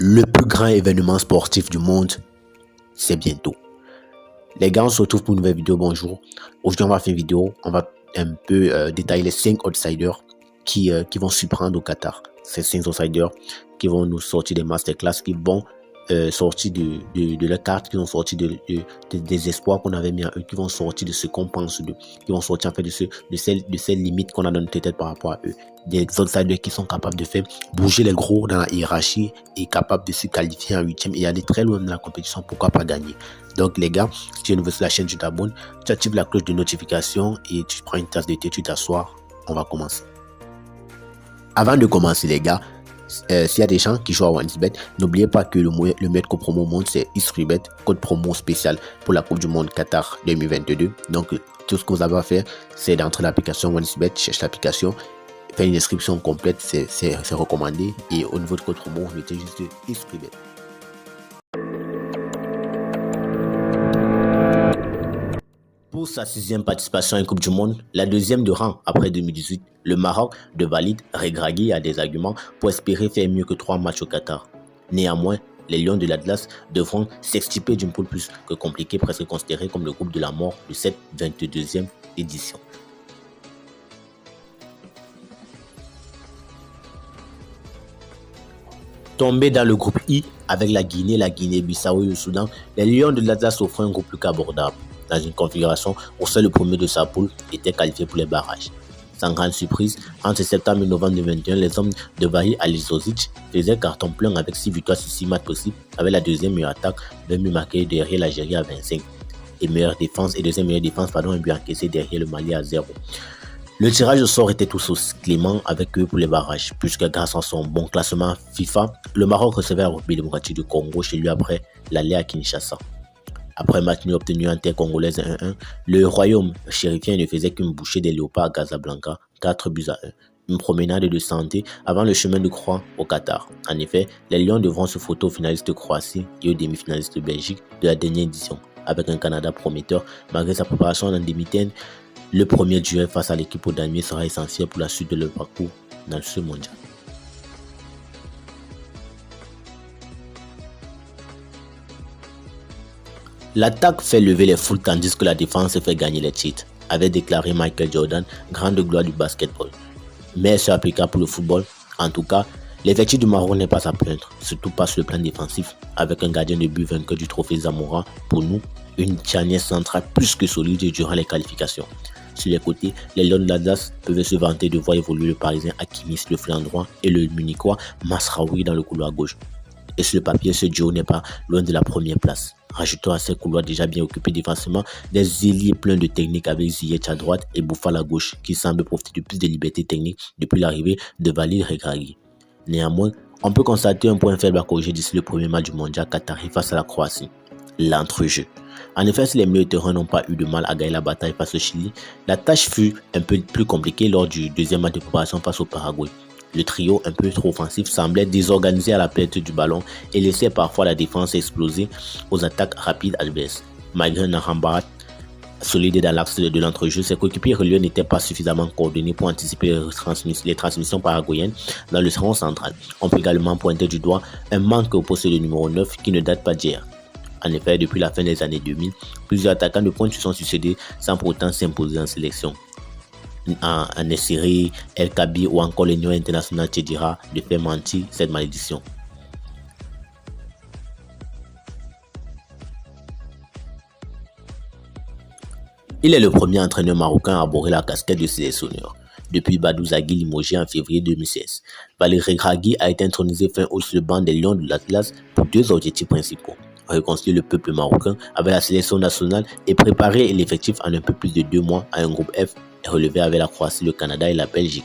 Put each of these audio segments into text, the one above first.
Le plus grand événement sportif du monde, c'est bientôt. Les gars, on se retrouve pour une nouvelle vidéo. Bonjour. Aujourd'hui, on va faire une vidéo. On va un peu détailler les 5 outsiders qui vont surprendre au Qatar. Ces 5 outsiders qui vont nous sortir des masterclass, qui vont sortir de la carte, qui vont sortir des espoirs qu'on avait mis en eux, qui vont sortir de ce qu'on pense d'eux, qui vont sortir en fait de ces limites qu'on a dans notre tête par rapport à eux. Des outsiders qui sont capables de faire bouger les gros dans la hiérarchie et capables de se qualifier en 8e et aller très loin dans la compétition, pourquoi pas gagner. Donc les gars, si tu es nouveau sur la chaîne, tu t'abonnes, tu actives la cloche de notification et tu prends une tasse de thé, tu t'assois, on va commencer. Avant de commencer les gars, s'il y a des gens qui jouent à OneXBet, n'oubliez pas que le meilleur code promo au monde c'est XFreeBet, code promo spécial pour la Coupe du Monde Qatar 2022. Donc tout ce que vous avez à faire, c'est d'entrer l'application OneXBet, chercher l'application, faire une description complète, c'est recommandé. Et au niveau de code promo, vous mettez juste XFreeBet. Pour sa 6e participation à une Coupe du Monde, la 2e de rang après 2018, le Maroc de Walid Regragui a des arguments pour espérer faire mieux que 3 matchs au Qatar. Néanmoins, les Lions de l'Atlas devront s'extirper d'une poule plus que compliquée, presque considérée comme le groupe de la mort de cette 22e édition. Tombés dans le groupe I avec la Guinée-Bissau et le Soudan, les Lions de l'Atlas offrent un groupe plus qu'abordable, dans une configuration où seul le premier de sa poule était qualifié pour les barrages. Sans grande surprise, entre septembre et novembre 2021, les hommes de Vahid Alizovic faisaient carton plein avec 6 victoires sur 6 matchs possibles, avec la deuxième meilleure attaque, 20 buts marqués derrière l'Algérie à 25, et deuxième meilleure défense, un but encaissé derrière le Mali à 0. Le tirage au sort était tout aussi clément avec eux pour les barrages, puisque grâce à son bon classement FIFA, le Maroc recevait la République démocratique du Congo chez lui après l'aller à Kinshasa. Après un match nul obtenu en terre congolaise 1-1, le royaume chérifien ne faisait qu'une bouchée des léopards à Casablanca, 4 buts à 1. Une promenade de santé avant le chemin de croix au Qatar. En effet, les Lions devront se frotter aux finalistes de Croatie et aux demi-finalistes de Belgique de la dernière édition. Avec un Canada prometteur, malgré sa préparation en demi-teinte, le premier duel face à l'équipe au damier sera essentiel pour la suite de leur parcours dans ce mondial. L'attaque fait lever les foules tandis que la défense fait gagner les titres, avait déclaré Michael Jordan, grande gloire du basketball. Mais est-ce applicable pour le football? En tout cas, l'effectif du Maroc n'est pas à plaindre, surtout pas sur le plan défensif, avec un gardien de but vainqueur du trophée Zamora, pour nous, une charnière centrale plus que solide durant les qualifications. Sur les côtés, les Lions de l'Atlas peuvent se vanter de voir évoluer le Parisien Hakimis, le flanc droit, et le Munichois Masraoui dans le couloir gauche. Et sur le papier, ce duo n'est pas loin de la première place. Rajoutons à ces couloirs déjà bien occupés défensivement des ailiers pleins de technique avec Ziyech à droite et Bouffal à gauche qui semblent profiter de plus de liberté technique depuis l'arrivée de Walid Regragui. Néanmoins, on peut constater un point faible à corriger d'ici le premier match du mondial qatari face à la Croatie, l'entrejeu. En effet, si les milieux de terrain n'ont pas eu de mal à gagner la bataille face au Chili, la tâche fut un peu plus compliquée lors du deuxième match de préparation face au Paraguay. Le trio un peu trop offensif semblait désorganisé à la perte du ballon et laissait parfois la défense exploser aux attaques rapides adverses. Malgré un rembarras solide dans l'axe de l'entrejeu, ses coéquipiers reliés n'étaient pas suffisamment coordonnés pour anticiper les transmissions paraguayennes dans le rond central. On peut également pointer du doigt un manque au poste de numéro 9 qui ne date pas d'hier. En effet, depuis la fin des années 2000, plusieurs attaquants de pointe se sont succédés sans pour autant s'imposer en sélection. En Essiri, El Kabi ou encore l'Union internationale Tchedira de faire mentir cette malédiction. Il est le premier entraîneur marocain à arborer la casquette de sélectionneur depuis Badou Zaghi limogé en février 2016. Walid Regragui a été intronisé fin août sur le banc des Lions de l'Atlas pour 2 objectifs principaux. Reconstruire le peuple marocain avec la sélection nationale et préparer l'effectif en un peu plus de 2 mois à un groupe F relevé avec la Croatie, le Canada et la Belgique.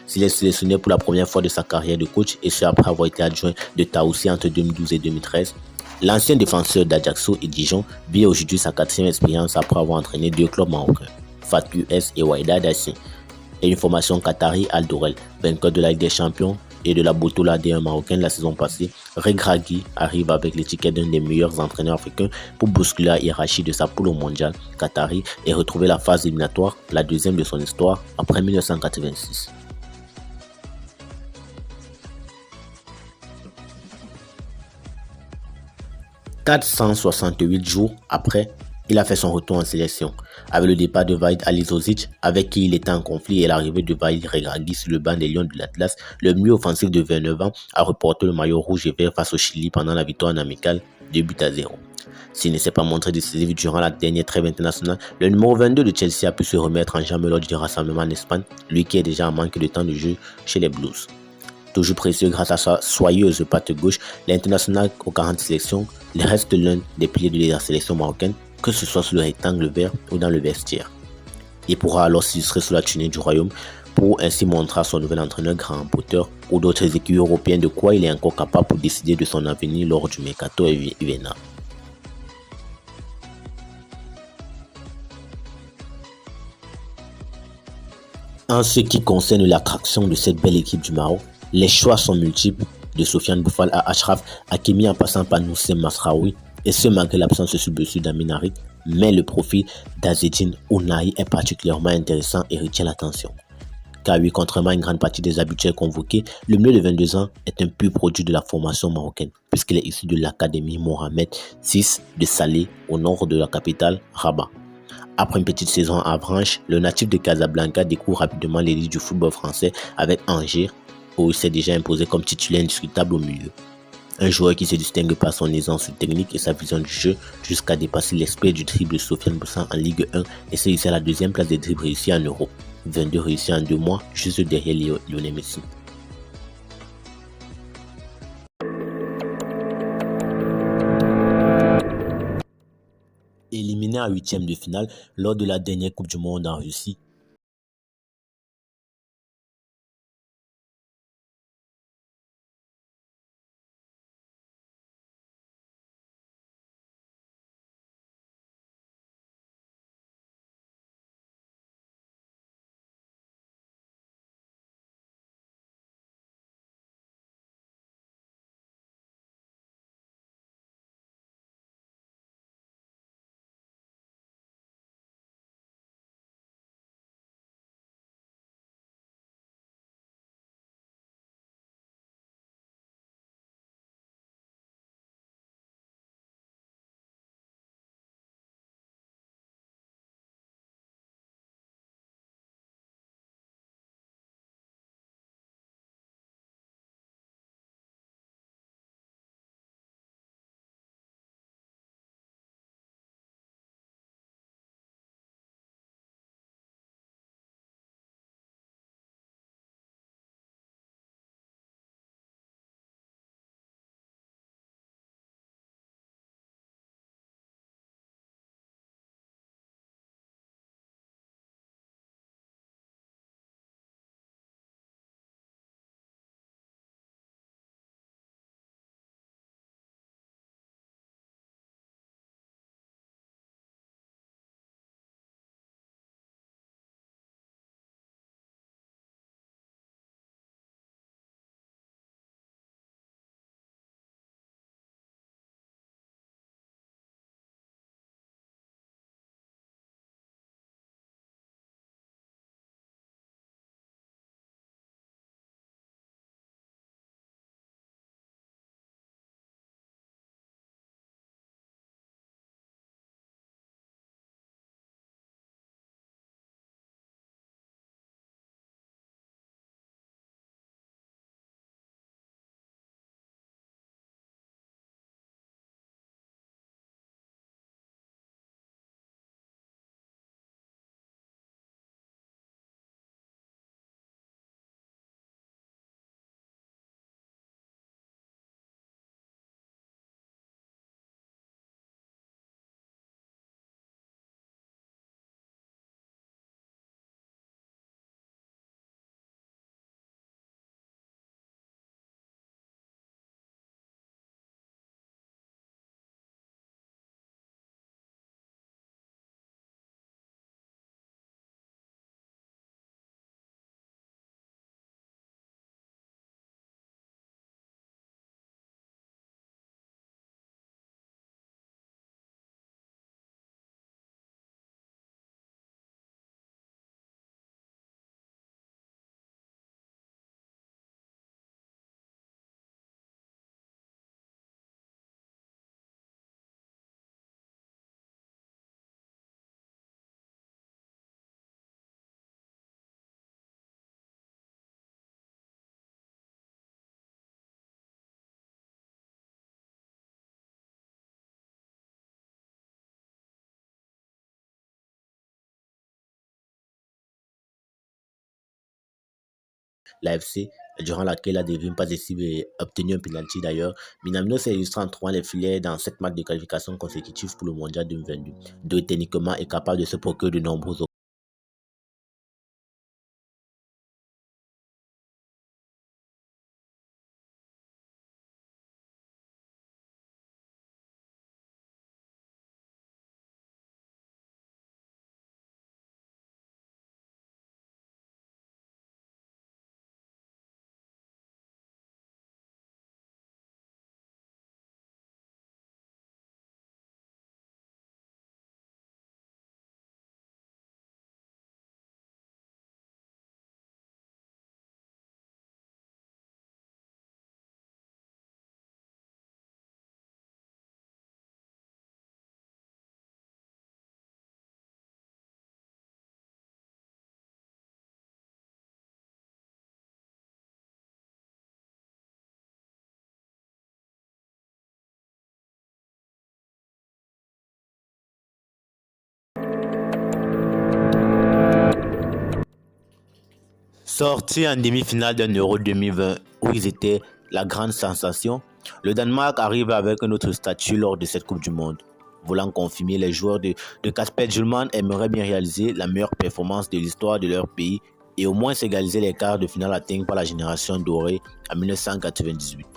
S'il est sélectionné pour la première fois de sa carrière de coach et ce après avoir été adjoint de Taoussi entre 2012 et 2013, l'ancien défenseur d'Ajaccio et Dijon vit aujourd'hui sa 4e expérience après avoir entraîné 2 clubs marocains, FAT US et Wydad Hassi, et une formation qatari Al Dorel, vainqueur de la Ligue des Champions et de la Botola D1 marocaine la saison passée. Regragui arrive avec l'étiquette d'un des meilleurs entraîneurs africains pour bousculer la hiérarchie de sa poule au mondial qatari et retrouver la phase éliminatoire, la 2e de son histoire, après 1986. 468 jours après, il a fait son retour en sélection. Avec le départ de Vahid Alizovic, avec qui il était en conflit, et l'arrivée de Vahid Regragui sur le banc des Lions de l'Atlas, le milieu offensif de 29 ans a reporté le maillot rouge et vert face au Chili pendant la victoire en amical 2-0. S'il ne s'est pas montré décisif durant la dernière trêve internationale, le numéro 22 de Chelsea a pu se remettre en jambe lors du rassemblement en Espagne, lui qui est déjà en manque de temps de jeu chez les Blues. Toujours précieux grâce à sa soyeuse patte gauche, l'international aux 40 sélections reste l'un des piliers de la sélection marocaine, que ce soit sur le rectangle vert ou dans le vestiaire. Il pourra alors s'illustrer sur la tunique du royaume pour ainsi montrer à son nouvel entraîneur Graham Potter ou d'autres équipes européennes de quoi il est encore capable pour décider de son avenir lors du mercato hivernal. En ce qui concerne l'attraction de cette belle équipe du Maroc, les choix sont multiples, de Sofiane Boufal à Achraf Hakimi en passant par Noussem Masraoui, et ce malgré l'absence de Subessu d'Amin Harit, mais le profil d'Azzedine Ounahi est particulièrement intéressant et retient l'attention. Car oui, contrairement à une grande partie des habitués convoqués, le milieu de 22 ans est un pur produit de la formation marocaine, puisqu'il est issu de l'académie Mohamed VI de Salé, au nord de la capitale, Rabat. Après une petite saison à Avranches, le natif de Casablanca découvre rapidement l'élite du football français avec Angers, où il s'est déjà imposé comme titulaire indiscutable au milieu. Un joueur qui se distingue par son aisance technique et sa vision du jeu jusqu'à dépasser l'expert du dribble de Sofiane Boussan en Ligue 1 et se hisser à la deuxième place des dribbles réussis en Europe, 22 réussis en 2 mois, juste derrière Lionel Messi. Éliminé en huitième de finale lors de la dernière Coupe du Monde en Russie, l'AFC, durant laquelle la devine pas obtenu un penalty d'ailleurs. Minamino s'est illustré en trouvant les filets dans 7 matchs de qualification consécutifs pour le Mondial 2022. De techniquement est capable de se procurer de nombreuses. Sortis en demi-finale d'un Euro 2020 où ils étaient la grande sensation, le Danemark arrive avec un autre statut lors de cette Coupe du Monde. Voulant confirmer, les joueurs de Kasper Hjulmand aimeraient bien réaliser la meilleure performance de l'histoire de leur pays et au moins s'égaliser les quarts de finale atteints par la génération dorée en 1998.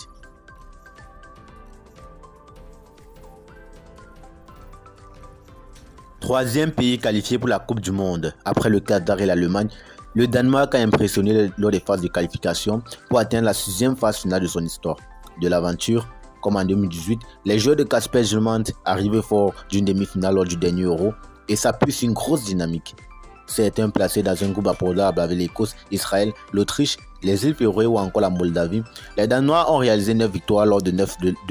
Troisième pays qualifié pour la Coupe du Monde, après le Qatar et l'Allemagne, le Danemark a impressionné lors des phases de qualification pour atteindre la 6e phase finale de son histoire. De l'aventure, comme en 2018, les joueurs de Kasper Hjulmand arrivaient fort d'une demi-finale lors du dernier Euro et s'appuient sur une grosse dynamique. Certains placés dans un groupe abordable avec l'Écosse, Israël, l'Autriche, les îles Féroé ou encore la Moldavie, les Danois ont réalisé 9 victoires lors de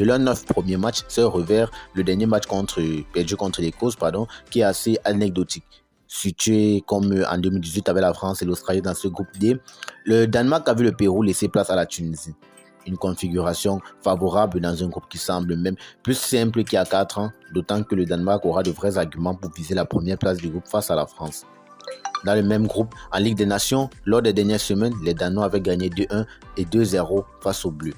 leurs 9 premiers matchs, seul revers le dernier match perdu contre l'Écosse, qui est assez anecdotique. Situé comme en 2018 avec la France et l'Australie dans ce groupe D, le Danemark a vu le Pérou laisser place à la Tunisie. Une configuration favorable dans un groupe qui semble même plus simple qu'il y a 4 ans, d'autant que le Danemark aura de vrais arguments pour viser la première place du groupe face à la France. Dans le même groupe, en Ligue des Nations, lors des dernières semaines, les Danois avaient gagné 2-1 et 2-0 face aux Bleus.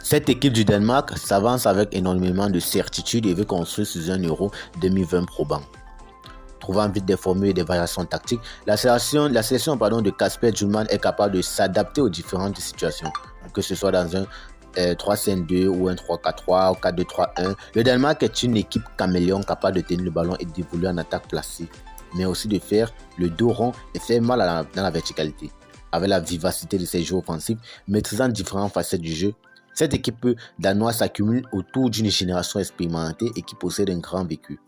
Cette équipe du Danemark s'avance avec énormément de certitude et veut construire sur un Euro 2020 probant. Trouvant vite des formules et des variations tactiques, la sélection de Kasper Hjulmand est capable de s'adapter aux différentes situations, que ce soit dans un 3-5-2 ou un 3-4-3 ou 4-2-3-1. Le Danemark est une équipe caméléon capable de tenir le ballon et d'évoluer en attaque placée, mais aussi de faire le dos rond et faire mal dans la verticalité. Avec la vivacité de ses jeux offensifs, maîtrisant différentes facettes du jeu, cette équipe danoise s'accumule autour d'une génération expérimentée et qui possède un grand vécu.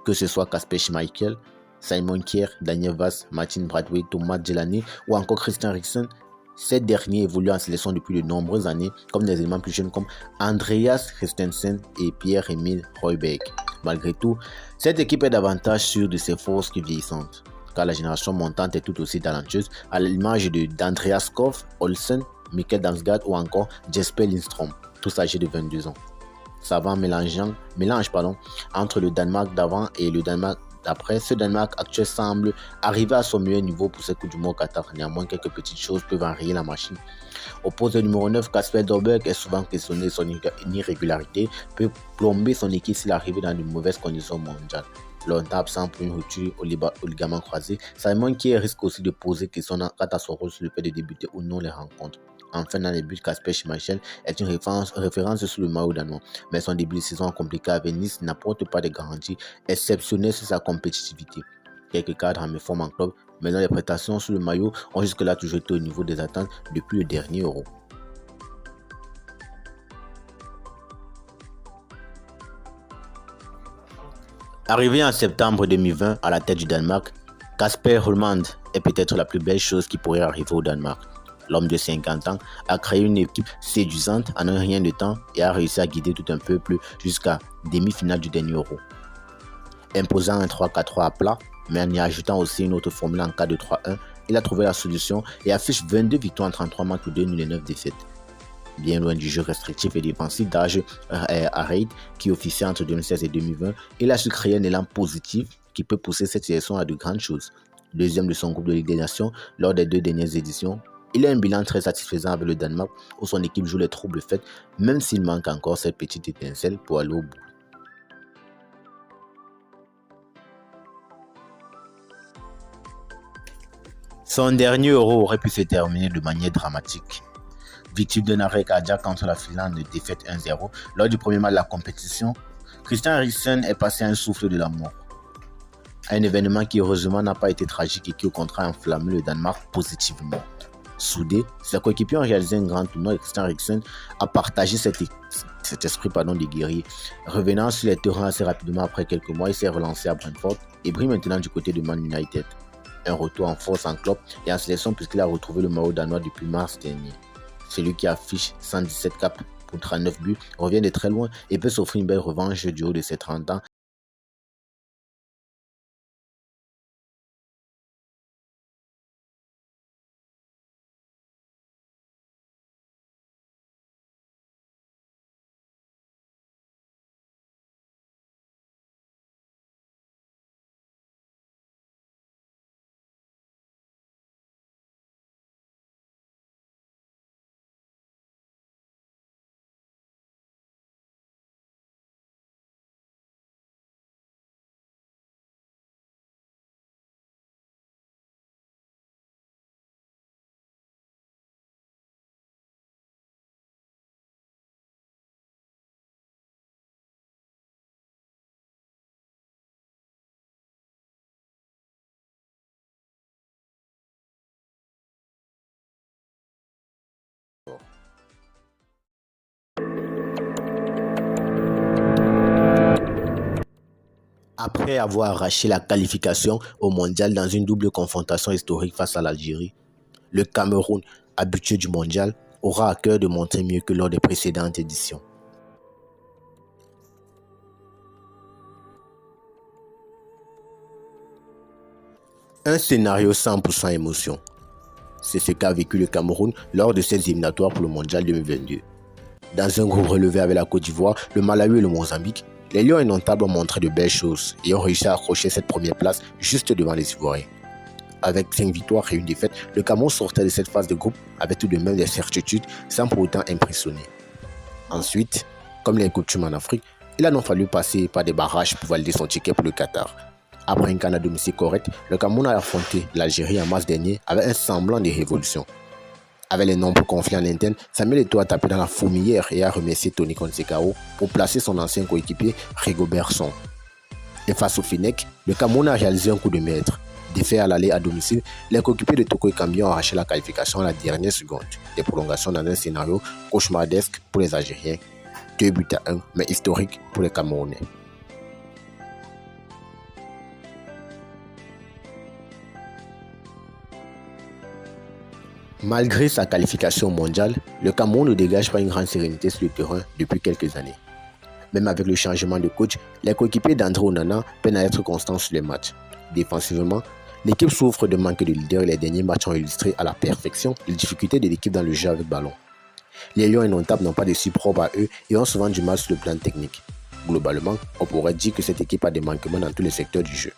Que ce soit Kasper Schmeichel, Simon Kjær, Daniel Vass, Martin Braithwaite, Thomas Delaney ou encore Christian Eriksen, ces derniers évoluent en sélection depuis de nombreuses années comme des éléments plus jeunes comme Andreas Christensen et Pierre-Emil Højbjerg. Malgré tout, cette équipe est davantage sûre de ses forces que vieillissante, car la génération montante est tout aussi talentueuse, à l'image d'Andreas Skov, Olsen, Mikkel Damsgaard ou encore Jesper Lindstrøm, tous âgés de 22 ans. Savant mélange entre le Danemark d'avant et le Danemark d'après, ce Danemark actuel semble arriver à son meilleur niveau pour cette Coupe du Monde Qatar. Néanmoins, quelques petites choses peuvent enrayer la machine. Au poste de numéro 9, Kasper Dolberg est souvent questionné. Son irrégularité peut plomber son équipe s'il arrive dans de mauvaises conditions mondiales. Longtemps absent pour une rupture au ligament croisé, Simon Kjær risque aussi de poser question quant à son rôle sur le fait de débuter ou non les rencontres. Enfin, dans les buts, Kasper Schmeichel est une référence sur le maillot danois, mais son début de saison compliqué avec Nice n'apporte pas de garanties exceptionnelles sur sa compétitivité. Quelques cadres en méforme en club, mais dans les prestations sur le maillot ont jusque-là toujours été au niveau des attentes depuis le dernier Euro. Arrivé en septembre 2020 à la tête du Danemark, Kasper Hjulmand est peut-être la plus belle chose qui pourrait arriver au Danemark. L'homme de 50 ans a créé une équipe séduisante en un rien de temps et a réussi à guider tout un peuple jusqu'à demi-finale du dernier Euro. Imposant un 3-4-3 à plat, mais en y ajoutant aussi une autre formule en 4-2-3-1, il a trouvé la solution et affiche 22 victoires en 33 matchs ou 2 nuls et 9 défaites. Bien loin du jeu restrictif et défensif d'Age Hareide qui officiait entre 2016 et 2020, il a su créer un élan positif qui peut pousser cette sélection à de grandes choses. Deuxième de son groupe de Ligue des Nations lors des 2 dernières éditions, il a un bilan très satisfaisant avec le Danemark où son équipe joue les troubles faits même s'il manque encore cette petite étincelle pour aller au bout. Son dernier Euro aurait pu se terminer de manière dramatique. Victime d'un arrêt cardiaque contre la Finlande de défaite 1-0 lors du premier match de la compétition, Christian Eriksen est passé à un souffle de la mort. Un événement qui heureusement n'a pas été tragique et qui au contraire a enflammé le Danemark positivement. Soudé, ses coéquipiers ont réalisé un grand tournoi et Christian Eriksen a partagé cet esprit des guerriers. Revenant sur les terrains assez rapidement après quelques mois, il s'est relancé à Brentford et brille maintenant du côté de Man United. Un retour en force en club et en sélection puisqu'il a retrouvé le maillot danois depuis mars dernier. Celui qui affiche 117 caps pour 39 buts revient de très loin et peut s'offrir une belle revanche du haut de ses 30 ans. Après avoir arraché la qualification au mondial dans une double confrontation historique face à l'Algérie, le Cameroun, habitué du mondial, aura à cœur de montrer mieux que lors des précédentes éditions. Un scénario 100% émotion. C'est ce qu'a vécu le Cameroun lors de ses éliminatoires pour le mondial 2022. Dans un groupe relevé avec la Côte d'Ivoire, le Malawi et le Mozambique, les Lions indomptables ont montré de belles choses et ont réussi à accrocher cette première place juste devant les Ivoiriens. Avec 5 victoires et 1 défaite, le Cameroun sortait de cette phase de groupe avec tout de même des certitudes sans pour autant impressionner. Ensuite, comme les coutumes en Afrique, il a non fallu passer par des barrages pour valider son ticket pour le Qatar. Après un camp à domicile correct, le Cameroun a affronté l'Algérie en mars dernier avec un semblant de révolution. Avec les nombreux conflits en interne, Samuel Eto'o a tapé dans la fourmilière et a remercié Tony Consecaao pour placer son ancien coéquipier Rigobert Song. Et face au Fennec, le Cameroun a réalisé un coup de maître. Défait à l'aller à domicile, les coéquipiers de Toko Ekambi ont arraché la qualification à la dernière seconde. Des prolongations dans un scénario cauchemardesque pour les Algériens. 2-1, mais historique pour les Camerounais. Malgré sa qualification mondiale, le Cameroun ne dégage pas une grande sérénité sur le terrain depuis quelques années. Même avec le changement de coach, les coéquipiers d'André Onana peinent à être constants sur les matchs. Défensivement, l'équipe souffre de manque de leader et les derniers matchs ont illustré à la perfection les difficultés de l'équipe dans le jeu avec ballon. Les Lions indomptables n'ont pas de si propre à eux et ont souvent du mal sur le plan technique. Globalement, on pourrait dire que cette équipe a des manquements dans tous les secteurs du jeu.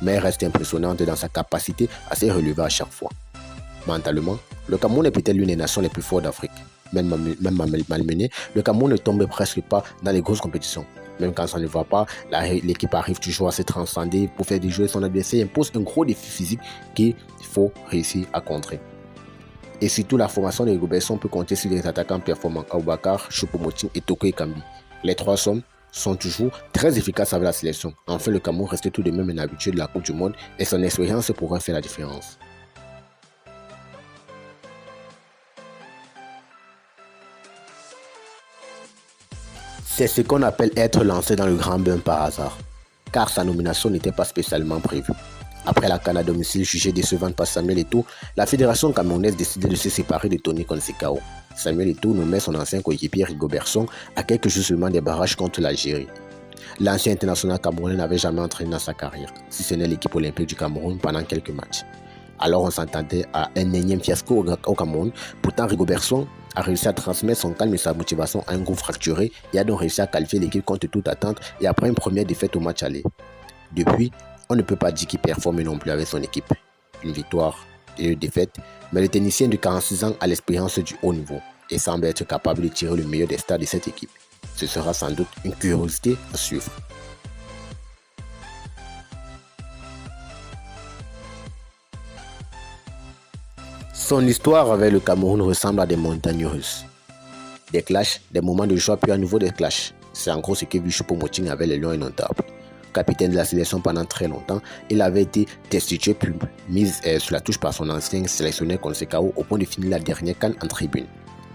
Mais elle reste impressionnante dans sa capacité à se relever à chaque fois. Mentalement, le Cameroun est peut-être l'une des nations les plus fortes d'Afrique. Même malmené, le Cameroun ne tombe presque pas dans les grosses compétitions. Même quand ça ne va pas, l'équipe arrive toujours à se transcender pour faire déjouer son adversaire et impose un gros défi physique qu'il faut réussir à contrer. Et surtout, la formation de Rigobert Song peut compter sur les attaquants performants Aboubakar, Choupo-Moting et Toko Ekambi. Les 3 hommes sont toujours très efficaces avec la sélection. Enfin, le Cameroun reste tout de même un habitué de la Coupe du Monde et son expérience pourrait faire la différence. C'est ce qu'on appelle être lancé dans le grand bain par hasard, car sa nomination n'était pas spécialement prévue. Après la CAN à domicile jugée décevante par Samuel Eto'o, la fédération camerounaise décidait de se séparer de Tony Consecaao. Samuel Eto'o nommait son ancien coéquipier Rigobert Song à quelques jours seulement des barrages contre l'Algérie. L'ancien international camerounais n'avait jamais entraîné dans sa carrière, si ce n'est l'équipe olympique du Cameroun pendant quelques matchs. Alors on s'entendait à un énième fiasco au Cameroun. Pourtant Rigobert Song a réussi à transmettre son calme et sa motivation à un groupe fracturé et a donc réussi à qualifier l'équipe contre toute attente et après une première défaite au match aller. Depuis, on ne peut pas dire qu'il performe non plus avec son équipe. Une victoire et une défaite, mais le tennicien de 46 ans a l'expérience du haut niveau et semble être capable de tirer le meilleur des stars de cette équipe. Ce sera sans doute une curiosité à suivre. Son histoire avec le Cameroun ressemble à des montagnes russes. Des clashs, des moments de joie puis à nouveau des clashs. C'est en gros ce que vit Choupo-Moting avec les Lions indomptables. Capitaine de la sélection pendant très longtemps, il avait été destitué puis mis sur la touche par son ancien sélectionneur Consecao au point de finir la dernière CAN en tribune.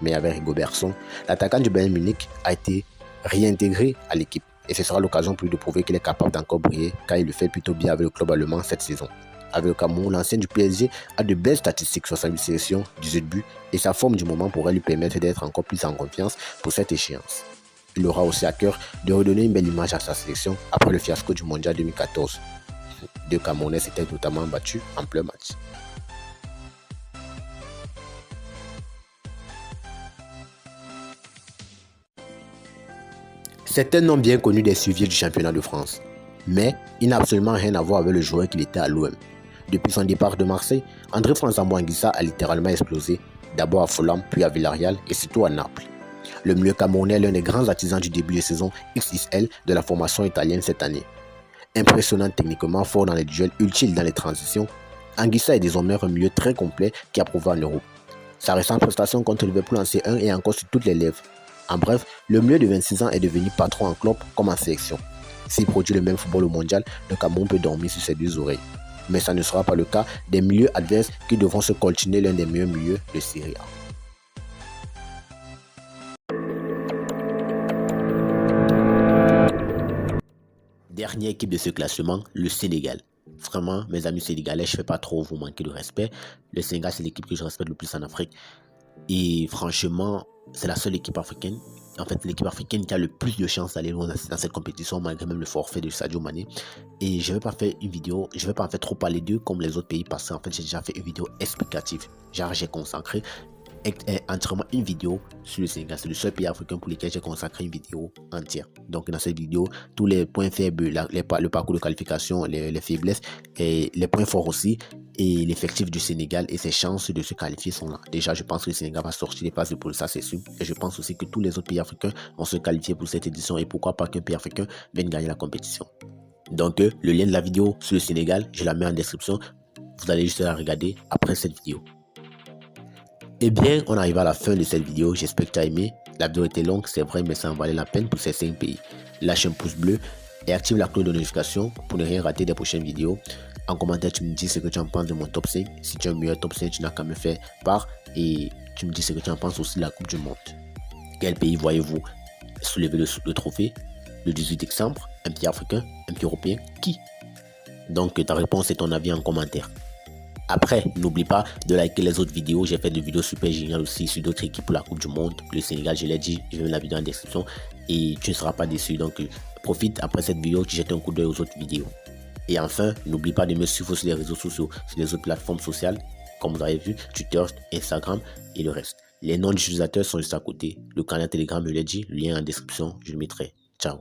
Mais avec Rigobertson, l'attaquant du Bayern Munich a été réintégré à l'équipe et ce sera l'occasion pour lui de prouver qu'il est capable d'encore briller car il le fait plutôt bien avec le club allemand cette saison. Avec le Cameroun, l'ancien du PSG a de belles statistiques, 68 sélections, 18 buts et sa forme du moment pourrait lui permettre d'être encore plus en confiance pour cette échéance. Il aura aussi à cœur de redonner une belle image à sa sélection après le fiasco du Mondial 2014. Deux Camerounais s'étaient notamment battus en plein match. C'est un nom bien connu des suiviers du championnat de France, mais il n'a absolument rien à voir avec le joueur qu'il était à l'OM. Depuis son départ de Marseille, André-François Mouanguissa a littéralement explosé, d'abord à Fulham, puis à Villarreal et surtout à Naples. Le milieu camerounais est l'un des grands artisans du début de saison XXL de la formation italienne cette année. Impressionnant techniquement, fort dans les duels, utile dans les transitions, Anguissa est désormais un milieu très complet qui a prouvé en Europe. Sa récente prestation contre Liverpool en C1 est encore sur toutes les lèvres. En bref, le milieu de 26 ans est devenu patron en club comme en sélection. S'il produit le même football au mondial, le Cameroun peut dormir sur ses deux oreilles. Mais ça ne sera pas le cas des milieux adverses qui devront se coltiner l'un des meilleurs milieux de Serie A. Dernière équipe de ce classement, le Sénégal. Vraiment, mes amis sénégalais, je ne vais pas trop vous manquer de respect. Le Sénégal, c'est l'équipe que je respecte le plus en Afrique. Et franchement, c'est la seule équipe africaine. En fait, l'équipe africaine qui a le plus de chances d'aller loin dans cette compétition, malgré même le forfait de Sadio Mané. Et je ne vais pas faire une vidéo, je ne vais pas en fait trop parler d'eux comme les autres pays parce qu'en fait, j'ai déjà fait une vidéo explicative. Genre, j'ai consacré entièrement une vidéo sur le Sénégal. C'est le seul pays africain pour lequel j'ai consacré une vidéo entière. Donc dans cette vidéo, tous les points faibles, le parcours de qualification, les faiblesses et les points forts aussi, et l'effectif du Sénégal et ses chances de se qualifier sont là. Déjà, je pense que le Sénégal va sortir des phases de poule, ça c'est sûr. Et je pense aussi que tous les autres pays africains vont se qualifier pour cette édition et pourquoi pas qu'un pays africain vienne gagner la compétition. Donc le lien de la vidéo sur le Sénégal, je la mets en description. Vous allez juste la regarder après cette vidéo. Eh bien, on arrive à la fin de cette vidéo. J'espère que tu as aimé. La vidéo était longue, c'est vrai, mais ça en valait la peine pour ces 5 pays. Lâche un pouce bleu et active la cloche de notification pour ne rien rater des prochaines vidéos. En commentaire, tu me dis ce que tu en penses de mon top 5. Si tu as un meilleur top 5, tu n'as qu'à me faire part. Et tu me dis ce que tu en penses aussi de la Coupe du Monde. Quel pays voyez-vous soulever le trophée le 18 décembre? Un pays africain? Un pays européen? Qui? Donc, ta réponse et ton avis en commentaire. Après, n'oublie pas de liker les autres vidéos. J'ai fait des vidéos super géniales aussi sur d'autres équipes pour la Coupe du Monde. Le Sénégal, je l'ai dit, je vais mettre la vidéo en description et tu ne seras pas déçu. Donc, profite après cette vidéo, tu jettes un coup d'œil aux autres vidéos. Et enfin, n'oublie pas de me suivre sur les réseaux sociaux, sur les autres plateformes sociales, comme vous avez vu, Twitter, Instagram et le reste. Les noms des utilisateurs sont juste à côté. Le canal Telegram, je l'ai dit, le lien en description, je le mettrai. Ciao.